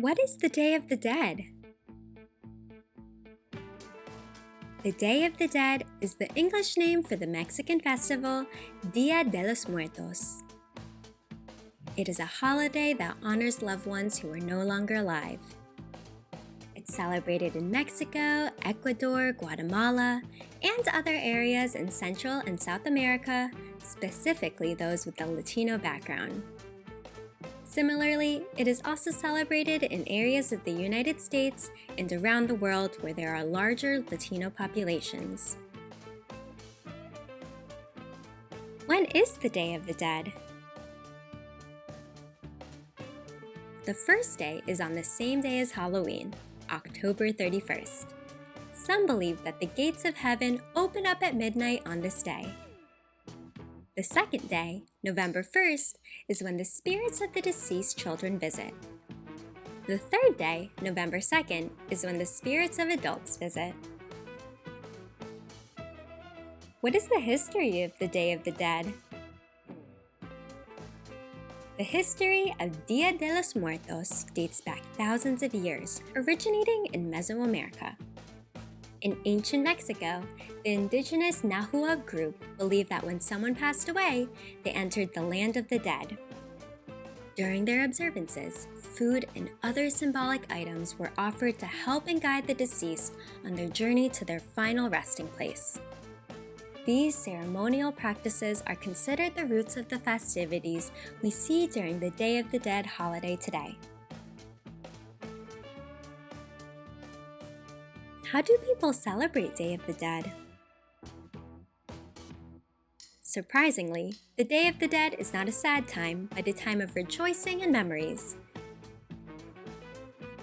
What is the Day of the Dead? The Day of the Dead is the English name for the Mexican festival Dia de los Muertos. It is a holiday that honors loved ones who are no longer alive. It's celebrated in Mexico, Ecuador, Guatemala, and other areas in Central and South America, specifically those with a Latino background. Similarly, it is also celebrated in areas of the United States and around the world where there are larger Latino populations. When is the Day of the Dead? The first day is on the same day as Halloween, October 31st. Some believe that the gates of heaven open up at midnight on this day. The second day, November 1st, is when the spirits of the deceased children visit. The third day, November 2nd, is when the spirits of adults visit. What is the history of the Day of the Dead? The history of Dia de los Muertos dates back thousands of years, originating in Mesoamerica. In ancient Mexico, the indigenous Nahua group believed that when someone passed away, they entered the land of the dead. During their observances, food and other symbolic items were offered to help and guide the deceased on their journey to their final resting place. These ceremonial practices are considered the roots of the festivities we see during the Day of the Dead holiday today. How do people celebrate Day of the Dead? Surprisingly, the Day of the Dead is not a sad time, but a time of rejoicing and memories.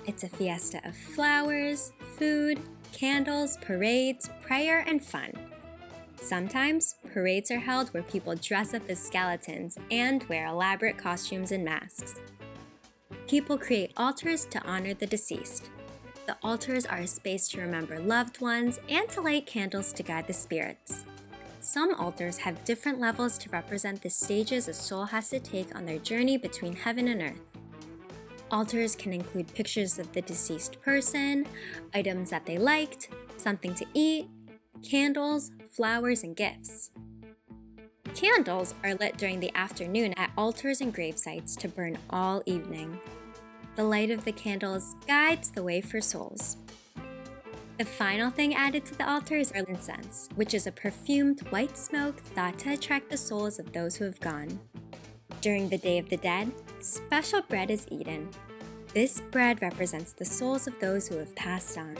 It's a fiesta of flowers, food, candles, parades, prayer, and fun. Sometimes, parades are held where people dress up as skeletons and wear elaborate costumes and masks. People create altars to honor the deceased. The altars are a space to remember loved ones and to light candles to guide the spirits. Some altars have different levels to represent the stages a soul has to take on their journey between heaven and earth. Altars can include pictures of the deceased person, items that they liked, something to eat, candles, flowers, and gifts. Candles are lit during the afternoon at altars and gravesites to burn all evening. The light of the candles guides the way for souls. The final thing added to the altars are incense, which is a perfumed white smoke thought to attract the souls of those who have gone. During the Day of the Dead, special bread is eaten. This bread represents the souls of those who have passed on.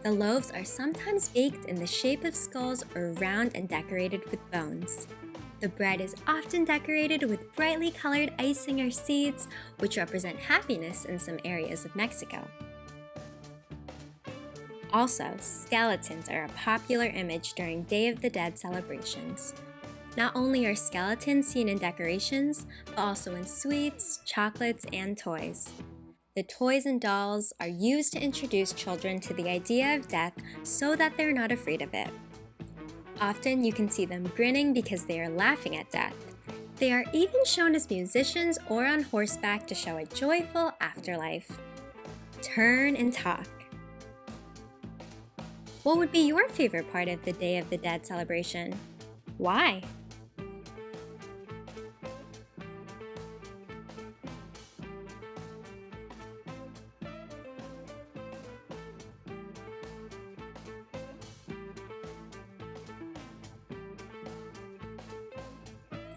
The loaves are sometimes baked in the shape of skulls or round and decorated with bones. The bread is often decorated with brightly colored icing or seeds, which represent happiness in some areas of Mexico. Also, skeletons are a popular image during Day of the Dead celebrations. Not only are skeletons seen in decorations, but also in sweets, chocolates, and toys. The toys and dolls are used to introduce children to the idea of death so that they're not afraid of it. Often you can see them grinning because they are laughing at death. They are even shown as musicians or on horseback to show a joyful afterlife. Turn and talk. What would be your favorite part of the Day of the Dead celebration? Why?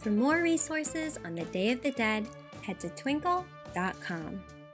For more resources on the Day of the Dead, head to twinkl.com.